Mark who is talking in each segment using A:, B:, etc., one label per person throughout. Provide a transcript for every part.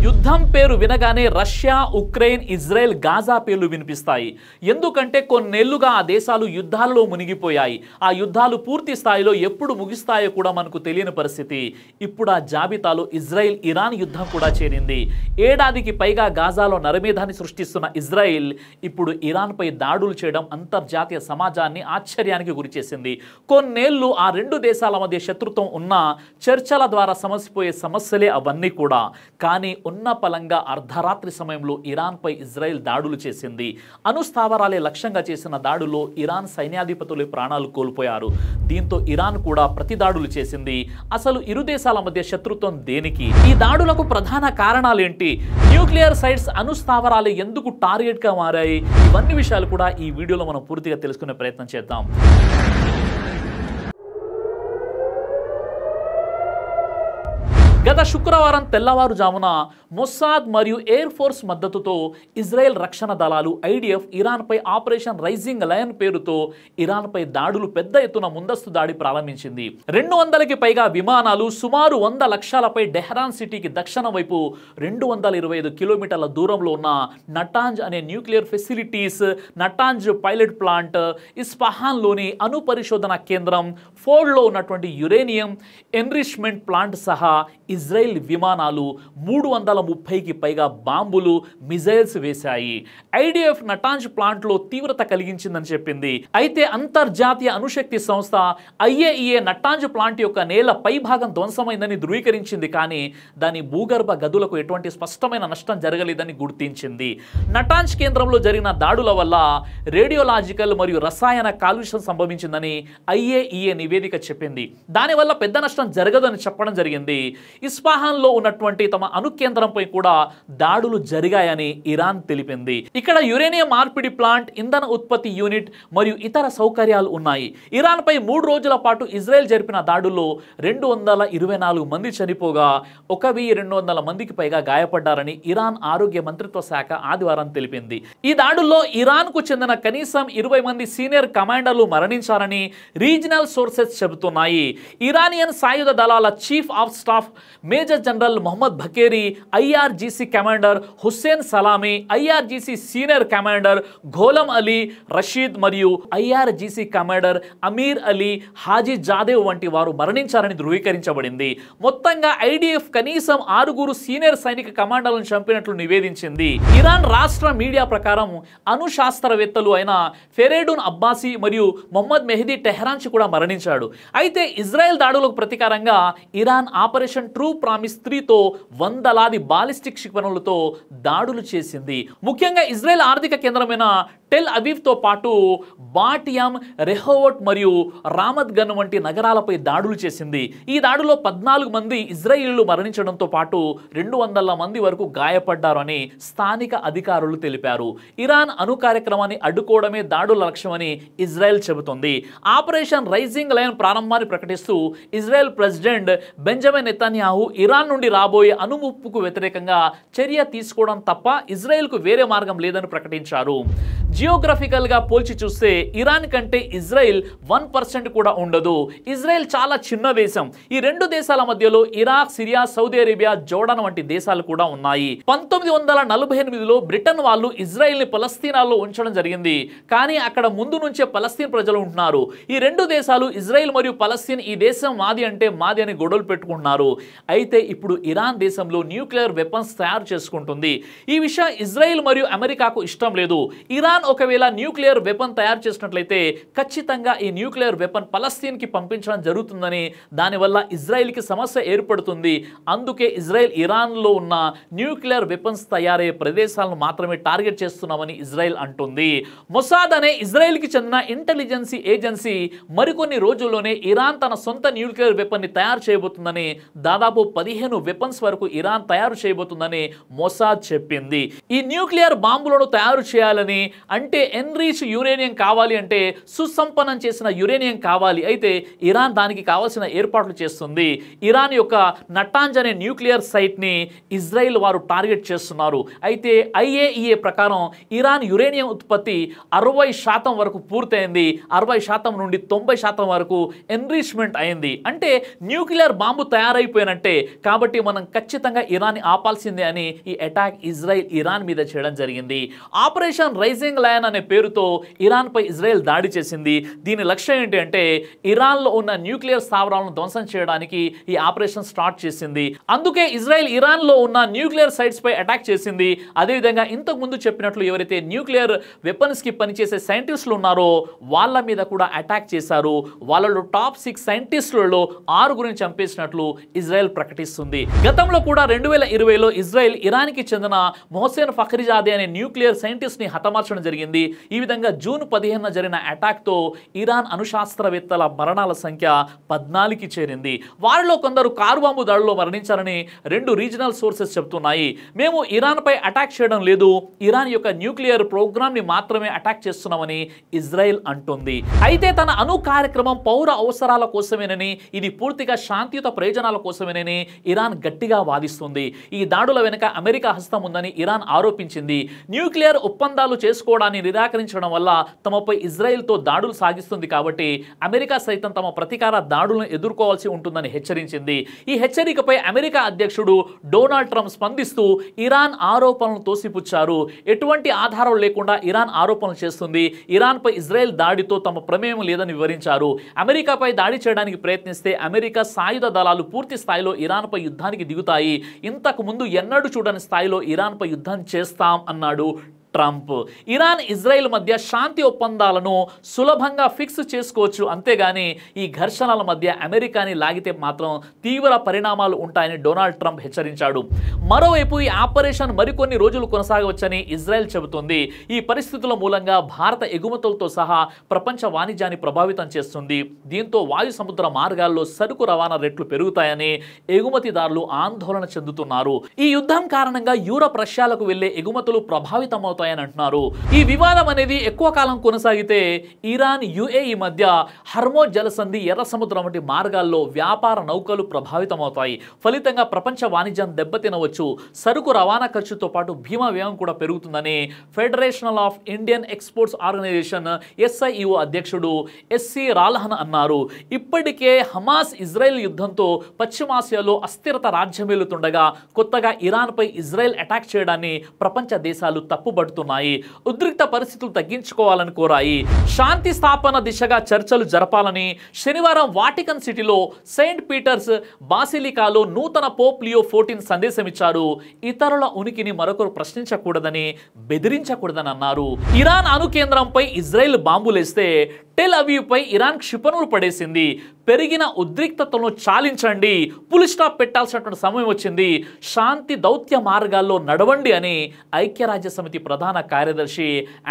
A: యుద్ధం పేరు వినగానే రష్యా, ఉక్రెయిన్, ఇజ్రాయెల్, గాజా పేర్లు వినిపిస్తాయి. ఎందుకంటే కొన్నేళ్లుగా ఆ దేశాలు యుద్ధాలలో మునిగిపోయాయి. ఆ యుద్ధాలు పూర్తి స్థాయిలో ఎప్పుడు ముగిస్తాయో కూడా మనకు తెలియని పరిస్థితి. ఇప్పుడు ఆ జాబితాలో ఇజ్రాయెల్, ఇరాన్ యుద్ధం కూడా చేరింది. ఏడాదికి పైగా గాజాలో నరమేధాన్ని సృష్టిస్తున్న ఇజ్రాయెల్ ఇప్పుడు ఇరాన్పై దాడులు చేయడం అంతర్జాతీయ సమాజాన్ని ఆశ్చర్యానికి గురిచేసింది. కొన్నేళ్లు ఆ రెండు దేశాల మధ్య శత్రుత్వం ఉన్నా చర్చల ద్వారా సమసిపోయే సమస్యలే అవన్నీ కూడా. కానీ ఉన్న పలంగా అర్ధరాత్రి సమయంలో ఇరాన్పై ఇజ్రాయెల్ దాడులు చేసింది. అణుస్థావరాలే లక్ష్యంగా చేసిన దాడుల్లో ఇరాన్ సైన్యాధిపతులు ప్రాణాలు కోల్పోయారు. దీంతో ఇరాన్ కూడా ప్రతి దాడులు చేసింది. అసలు ఇరు దేశాల మధ్య శత్రుత్వం దేనికి? ఈ దాడులకు ప్రధాన కారణాలేంటి? న్యూక్లియర్ సైట్స్, అణుస్థావరాలు ఎందుకు టార్గెట్గా మారాయి? ఇవన్నీ విషయాలు కూడా ఈ వీడియోలో మనం పూర్తిగా తెలుసుకునే ప్రయత్నం చేద్దాం. గత శుక్రవారం తెల్లవారుజామున మొస్సాద్ మరియు ఎయిర్ ఫోర్స్ మద్దతుతో ఇజ్రాయెల్ రక్షణ దళాలు ఐడిఎఫ్ ఇరాన్పై ఆపరేషన్ రైజింగ్ లయన్ పేరుతో ఇరాన్పై దాడులు పెద్ద ఎత్తున ముందస్తు దాడి ప్రారంభించింది. 200కి పైగా విమానాలు సుమారు 100 లక్షలపై డెహ్రాన్ సిటీకి దక్షిణం వైపు 225 కిలోమీటర్ల దూరంలో ఉన్న నటాంజ్ అనే nuclear facilities, Natanz pilot plant, ఇస్ఫహాన్లోని అణు పరిశోధన కేంద్రం, ఫోర్డ్లో ఉన్నటువంటి యురేనియం ఎన్రిచ్మెంట్ ప్లాంట్ సహా ఇజ్రాయెల్ విమానాలు 330కి పైగా బాంబులు, మిజైల్స్ వేశాయి. ఐడిఎఫ్ నటాంజ్ ప్లాంట్లో తీవ్రత కలిగించిందని చెప్పింది. అయితే అంతర్జాతీయ అణుశక్తి సంస్థ ఐఏఈఏ నటాంజ్ ప్లాంట్ యొక్క నేల పైభాగం ధ్వంసమైందని ధృవీకరించింది. కానీ దాని భూగర్భ గదులకు ఎటువంటి స్పష్టమైన నష్టం జరగలేదని గుర్తించింది. నటాంజ్ కేంద్రంలో జరిగిన దాడుల వల్ల రేడియోలాజికల్ మరియు రసాయన కాలుష్యం సంభవించిందని ఐఏఈఏ నివేదిక చెప్పింది. దానివల్ల పెద్ద నష్టం జరగదని చెప్పడం జరిగింది. ఇస్ఫహాన్లో ఉన్నటువంటి తమ అణు కేంద్రంపై కూడా దాడులు జరిగాయని ఇరాన్ తెలిపింది. ఇక్కడ యురేనియం మార్పిడి ప్లాంట్, ఇంధన ఉత్పత్తి యూనిట్ మరియు ఇతర సౌకర్యాలు ఉన్నాయి. ఇరాన్పై 3 రోజుల పాటు ఇజ్రాయెల్ జరిపిన దాడుల్లో 224 మంది చనిపోగా 1200 మందికి పైగా గాయపడ్డారని ఇరాన్ ఆరోగ్య మంత్రిత్వ శాఖ ఆదివారం తెలిపింది. ఈ దాడుల్లో ఇరాన్కు చెందిన కనీసం 20 మంది సీనియర్ కమాండర్లు మరణించారని రీజనల్ సోర్సెస్ చెబుతున్నాయి. ఇరానియన్ సాయుధ దళాల chief of staff major general Mohammad Bagheri, IRGC commander Hossein Salami, IRGC senior commander Gholam Ali Rashid మరియు IRGC commander Amir Ali Hajizadeh వంటి వారు మరణించారని ధృవీకరించబడింది. మొత్తంగా ఐడిఎఫ్ కనీసం 6 సీనియర్ సైనిక కమాండర్లను చంపినట్లు నివేదించింది. ఇరాన్ రాష్ట్ర మీడియా ప్రకారం అణు శాస్త్రవేత్తలు అయిన ఫెరేడూన్ అబ్బాసీ మరియు మొహమ్మద్ మెహదీ టెహ్రాన్చి కూడా మరణించాడు. అయితే ఇజ్రాయెల్ దాడులకు ప్రతీకారంగా ఇరాన్ ఆపరేషన్ ట్రూ ప్రామిస్ 3తో వందలాది బాలిస్టిక్ క్షిపణులతో దాడులు చేసింది. ముఖ్యంగా ఇజ్రాయెల్ ఆర్థిక కేంద్రమైన టెల్ అవీవ్తో పాటు బాటియం, రెహోవోట్ మరియు రామత్ గన్ వంటి నగరాలపై దాడులు చేసింది. ఈ దాడిలో 14 మంది ఇజ్రాయిలీలు మరణించడంతో పాటు 200 మంది వరకు గాయపడ్డారని స్థానిక అధికారులు తెలిపారు. ఇరాన్ అణు కార్యక్రమాన్ని అడ్డుకోవడమే దాడుల లక్ష్యమని ఇజ్రాయెల్ చెబుతోంది. ఆపరేషన్ రైజింగ్ లయన్ ప్రారంభాన్ని ప్రకటిస్తూ Israel president Benjamin Netanyahu Iran నుండి రాబోయే అణుముప్పుకు వ్యతిరేకంగా చర్య తీసుకోవడం తప్ప ఇజ్రాయెల్కు వేరే మార్గం లేదని ప్రకటించారు. జియోగ్రఫికల్ గా పోల్చి చూస్తే ఇరాన్ కంటే ఇజ్రాయెల్ 1% కూడా ఉండదు. ఇజ్రాయెల్ చాలా చిన్న దేశం. ఈ రెండు దేశాల మధ్యలో Iraq, Syria, Saudi Arabia, Jordan వంటి దేశాలు కూడా ఉన్నాయి. 1948లో బ్రిటన్ వాళ్ళు ఇజ్రాయెల్ ని పలస్తీనాలో ఉంచడం జరిగింది. కానీ అక్కడ ముందు నుంచే పలస్తీన్ ప్రజలు ఉంటున్నారు. ఈ రెండు దేశాలు ఇజ్రాయెల్ మరియు పలస్తీన్ ఈ దేశం మాది అంటే మాది అని గొడవలు పెట్టుకుంటున్నారు. అయితే ఇప్పుడు ఇరాన్ దేశంలో న్యూక్లియర్ వెపన్స్ తయారు చేసుకుంటుంది. ఈ విషయం ఇజ్రాయెల్ మరియు అమెరికాకు ఇష్టం లేదు. ఇరాన్ ఒకవేళ న్యూక్లియర్ వెపన్ తయారు చేసినట్లయితే ఖచ్చితంగా ఈ న్యూక్లియర్ వెపన్ పలస్తీన్ కి పంపించడం జరుగుతుందని, దానివల్ల ఇజ్రాయెల్ కి సమస్య ఏర్పడుతుంది. అందుకే ఇజ్రాయెల్ ఇరాన్లో ఉన్న న్యూక్లియర్ వెపన్స్ తయారయ్యే ప్రదేశాలను మాత్రమే టార్గెట్ చేస్తున్నామని ఇజ్రాయెల్ అంటుంది. మొసాద్ అనే ఇజ్రాయెల్ కి చెందిన ఇంటెలిజెన్సీ ఏజెన్సీ మరికొన్ని రోజుల్లోనే ఇరాన్ తన సొంత న్యూక్లియర్ వెపన్ ని తయారు చేయబోతుందని, దాదాపు 15 వెపన్స్ వరకు ఇరాన్ తయారు చేయబోతుందని మొసాద్ చెప్పింది. ఈ న్యూక్లియర్ బాంబులను తయారు చేయాలని అంటే ఎన్రిచ్ యురేనియం కావాలి, అంటే సుసంపన్నం చేసిన యురేనియం కావాలి. అయితే ఇరాన్ దానికి కావాల్సిన ఏర్పాట్లు చేస్తుంది. ఇరాన్ యొక్క నటాంజ్ అనే న్యూక్లియర్ సైట్ని ఇజ్రాయెల్ వారు టార్గెట్ చేస్తున్నారు. అయితే IAEA ప్రకారం ఇరాన్ యురేనియం ఉత్పత్తి 60% వరకు పూర్తయింది. 60% నుండి 90% వరకు ఎన్రిచ్మెంట్ అయింది. అంటే న్యూక్లియర్ బాంబు తయారైపోయినట్టే. కాబట్టి మనం ఖచ్చితంగా ఇరాన్ని ఆపాల్సిందే అని ఈ అటాక్ ఇజ్రాయెల్ ఇరాన్ మీద చేయడం జరిగింది. ఆపరేషన్ రైజింగ్ లయన్ అనే పేరుతో ఇరాన్పై ఇజ్రాయెల్ దాడి చేసింది. దీని లక్ష్యం ఏంటి అంటే ఇరాన్లో ఉన్న న్యూక్లియర్ స్థావరాలను ధ్వంసం చేయడానికి ఈ ఆపరేషన్ స్టార్ట్ చేసింది. అందుకే ఇజ్రాయెల్ ఇరాన్లో ఉన్న న్యూక్లియర్ సైట్స్ పై అటాక్ చేసింది. అదేవిధంగా ఇంతకు ముందు చెప్పినట్లు ఎవరైతే న్యూక్లియర్ వెపన్స్ కి పనిచేసే సైంటిస్టులు ఉన్నారో వాళ్ళ మీద కూడా అటాక్ చేశారు. వాళ్ళలో టాప్ 6 సైంటిస్టులలో 6 చంపేసినట్లు ఇజ్రాయెల్ ప్రకటిస్తుంది. గతంలో కూడా 2020లో ఇజ్రాయెల్ ఇరాన్కి చెందిన మొహసేన్ ఫఖ్రీజాదే అనే న్యూక్లియర్ సైంటిస్ట్ ని హతమార్చడం జరిగింది. ఈ విధంగా జూన్ 15న జరిగిన అటాక్ తో ఇరాన్ అణుశాస్త్రవేత్తల మరణాల సంఖ్య 14కి చేరింది. వారిలో కొందరు కారు బాంబు దాడిలో మరణించారని 2 రీజనల్ సోర్సెస్ చెప్తున్నాయి. మేము ఇరాన్ పై అటాక్ చేయడం లేదు, ఇరాన్ యొక్క న్యూక్లియర్ ప్రోగ్రామ్ ని మాత్రమే అటాక్ చేస్తున్నామని ఇజ్రాయెల్ అంటుంది. అయితే తన అణు కార్యక్రమం పౌర అవసరాల కోసమేనని, ఇది పూర్తిగా శాంతియుత ప్రయోజనాల కోసమేనని ఇరాన్ గట్టిగా వాదిస్తుంది. ఈ దాడుల వెనుక అమెరికా హస్తం ఉందని ఇరాన్ ఆరోపించింది. న్యూక్లియర్ ఒప్పందాలు చేసుకోవడాన్ని నిరాకరించడం వల్ల తమపై ఇజ్రాయెల్తో దాడులు సాగిస్తుంది. కాబట్టి అమెరికా సైతం తమ ప్రతీకార దాడులను ఎదుర్కోవాల్సి ఉంటుందని హెచ్చరించింది. ఈ హెచ్చరికపై అమెరికా అధ్యక్షుడు డొనాల్డ్ ట్రంప్ స్పందిస్తూ ఇరాన్ ఆరోపణలను తోసిపుచ్చారు. ఎటువంటి ఆధారం లేకుండా ఇరాన్ ఆరోపణలు చేస్తుంది. ఇరాన్పై ఇజ్రాయెల్ దాడితో తమ ప్రమేయం లేదని వివరించారు. అమెరికాపై దాడి చేయడానికి ప్రయత్నిస్తే అమెరికా సాయుధ దళాలు పూర్తి స్థాయిలో ఇరాన్పై యుద్ధానికి దిగుతాయి. ఇంతకు ముందు ఎన్నడూ చూడని స్థాయిలో ఇరాన్పై యుద్ధం చేస్తాం అన్నాడు ట్రంప్. ఇరాన్ ఇజ్రాయెల్ మధ్య శాంతి ఒప్పందాలను సులభంగా ఫిక్స్ చేసుకోవచ్చు, అంతేగాని ఈ ఘర్షణల మధ్య అమెరికాని లాగితే మాత్రం తీవ్ర పరిణామాలు ఉంటాయని డొనాల్డ్ ట్రంప్ హెచ్చరించాడు. మరోవైపు ఈ ఆపరేషన్ మరికొన్ని రోజులు కొనసాగవచ్చని ఇజ్రాయెల్ చెబుతుంది. ఈ పరిస్థితుల మూలంగా భారత ఎగుమతులతో సహా ప్రపంచ వాణిజ్యాన్ని ప్రభావితం చేస్తుంది. దీంతో వాయు సముద్ర మార్గాల్లో సరుకు రవాణా రేట్లు పెరుగుతాయని ఎగుమతిదారులు ఆందోళన చెందుతున్నారు. ఈ యుద్ధం కారణంగా యూరప్, రష్యాలకు వెళ్లే ఎగుమతులు ప్రభావితమవుతాయి అంటున్నారు. ఈ వివాదం అనేది ఎక్కువ కాలం కొనసాగితే ఇరాన్, UAE మధ్య హర్మోజ్ జలసంధి, ఎర్ర సముద్రం వంటి మార్గాల్లో వ్యాపార నౌకలు ప్రభావితమవుతాయి. ఫలితంగా ప్రపంచ వాణిజ్యం దెబ్బతినవచ్చు. సరుకు రవాణా ఖర్చుతో పాటు భీమా వ్యయం కూడా పెరుగుతుందని federation of Indian exports organisation SIEO అధ్యక్షుడు SC రాల్హన్ అన్నారు. ఇప్పటికే హమాస్ ఇజ్రాయెల్ యుద్ధంతో పశ్చిమాసియాలో అస్థిరత రాజ్యమేలుతుండగా కొత్తగా ఇరాన్పై ఇజ్రాయెల్ అటాక్ చేయడాన్ని ప్రపంచ దేశాలు తప్పుబడుతున్నాయి. ఉద్రిక్త పరిస్థితులు తగ్గించుకోవాలని కోరాయి. శాంతి స్థాపన దిశగా చర్చలు జరపాలని శనివారం వాటికన్ సిటీలో సెయింట్ పీటర్స్ బాసిలికాలో నూతన పోప్ లియో 14 సందేశం ఇచ్చారు. ఇతరుల ఉనికిని మరొకరు ప్రశ్నించకూడదని, బెదిరించకూడదని అన్నారు. ఇరాన్ అణు కేంద్రంపై ఇజ్రాయెల్ బాంబులేస్తే టెల్ అవీవ్పై ఇరాన్ క్షిపణులు పడేసింది. పెరిగిన ఉద్రిక్తతను చాలించండి, పులి స్టాప్ పెట్టాల్సినటువంటి సమయం వచ్చింది, శాంతి దౌత్య మార్గాల్లో నడవండి అని ఐక్యరాజ్య సమితి ప్రధాన కార్యదర్శి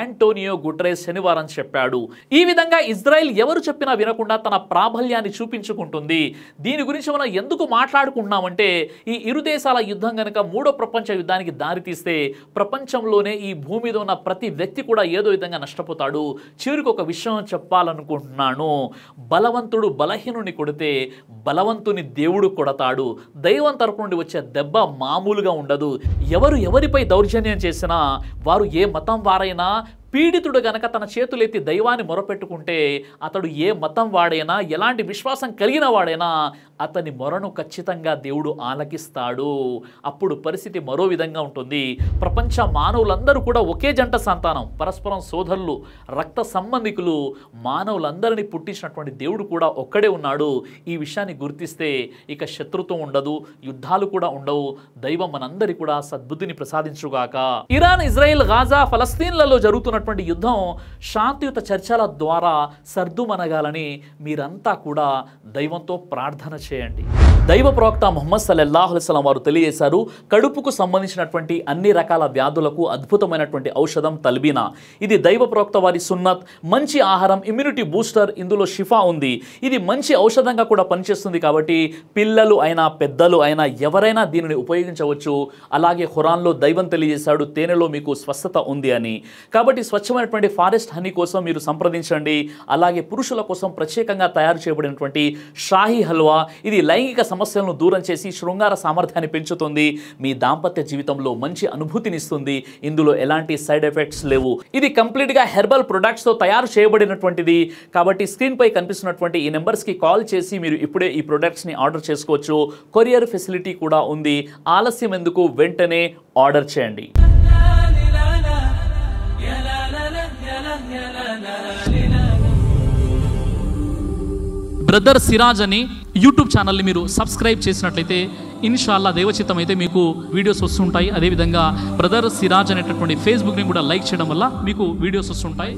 A: ఆంటోనియో గుటెరెస్ శనివారం చెప్పాడు. ఈ విధంగా ఇజ్రాయెల్ ఎవరు చెప్పినా వినకుండా తన ప్రాబల్యాన్ని చూపించుకుంటుంది. దీని గురించి మనం ఎందుకు మాట్లాడుకుంటున్నామంటే ఈ ఇరు దేశాల యుద్ధం కనుక 3వ ప్రపంచ యుద్ధానికి దారితీస్తే ప్రపంచంలోనే ఈ భూమి మీద ఉన్న ప్రతి వ్యక్తి కూడా ఏదో విధంగా నష్టపోతాడు. చివరికి ఒక విషయం చెప్పాలనుకుంటున్నాను. బలవంతుడు బలహీనుని కొడితే బలవంతుని దేవుడు కొడతాడు. దైవం తరపు నుండి వచ్చే దెబ్బ మామూలుగా ఉండదు. ఎవరు ఎవరిపై దౌర్జన్యం చేసినా, వారు ఏ మతం వారైనా, పీడితుడు గనక తన చేతులెత్తి దైవాన్ని మొరపెట్టుకుంటే అతడు ఏ మతం వాడైనా, ఎలాంటి విశ్వాసం కలిగిన వాడైనా అతని మొరను ఖచ్చితంగా దేవుడు ఆలకిస్తాడు. అప్పుడు పరిస్థితి మరో విధంగా ఉంటుంది. ప్రపంచ మానవులందరూ కూడా ఒకే జంట సంతానం, పరస్పరం సోదరులు, రక్త సంబంధికులు. మానవులందరినీ పుట్టించినటువంటి దేవుడు కూడా ఒక్కడే ఉన్నాడు. ఈ విషయాన్ని గుర్తిస్తే ఇక శత్రుత్వం ఉండదు, యుద్ధాలు కూడా ఉండవు. దైవం మనందరి కూడా సద్బుద్ధిని ప్రసాదించుగాక. ఇరాన్, ఇజ్రాయెల్, గాజా, ఫలస్తీన్లలో జరుగుతున్న యుద్ధం శాంతియుత చర్చల ద్వారా సర్దుమనగాలని మీరంతా కూడా దైవంతో ప్రార్థన చేయండి. దైవ ప్రవక్త ముహమ్మద్ సల్లల్లాహు అలైహి వసల్లం వారు తెలియజేశారు, కడుపుకు సంబంధించినటువంటి అన్ని రకాల వ్యాధులకు అద్భుతమైనటువంటి ఔషధం తల్బీనా. ఇది దైవ ప్రవక్త వారి సున్నత్, మంచి ఆహారం, ఇమ్యూనిటీ బూస్టర్. ఇందులో షిఫా ఉంది. ఇది మంచి ఔషధంగా కూడా పనిచేస్తుంది. కాబట్టి పిల్లలు అయినా, పెద్దలు అయినా ఎవరైనా దీనిని ఉపయోగించవచ్చు. అలాగే ఖురాన్లో దైవం తెలియజేశాడు, తేనెలో మీకు స్వస్థత ఉంది అని. కాబట్టి స్వచ్ఛమైనటువంటి ఫారెస్ట్ హనీ కోసం మీరు సంప్రదించండి. అలాగే పురుషుల కోసం ప్రత్యేకంగా తయారు చేయబడినటువంటి షాహీ హల్వా, ఇది లైంగిక సమస్యలను దూరం చేసి శృంగార సామర్థ్యాన్ని పెంచుతుంది, మీ దాంపత్య జీవితంలో మంచి అనుభూతినిస్తుంది. ఇందులో ఎలాంటి సైడ్ ఎఫెక్ట్స్ లేవు. ఇది కంప్లీట్గా హెర్బల్ ప్రొడక్ట్స్తో తయారు చేయబడినటువంటిది. కాబట్టి స్క్రీన్పై కనిపిస్తున్నటువంటి ఈ నెంబర్స్కి కాల్ చేసి మీరు ఇప్పుడే ఈ ప్రొడక్ట్స్ని ఆర్డర్ చేసుకోవచ్చు. కొరియర్ ఫెసిలిటీ కూడా ఉంది. ఆలస్యం ఎందుకు, వెంటనే ఆర్డర్ చేయండి. బ్రదర్ సిరాజ్ అని యూట్యూబ్ ఛానల్ని మీరు సబ్స్క్రైబ్ చేసినట్లయితే ఇన్షాల్లా దేవచిత్తం అయితే మీకు వీడియోస్ వస్తుంటాయి. అదేవిధంగా బ్రదర్ సిరాజ్ అనేటటువంటి ఫేస్బుక్ని కూడా లైక్ చేయడం వల్ల మీకు వీడియోస్ వస్తుంటాయి.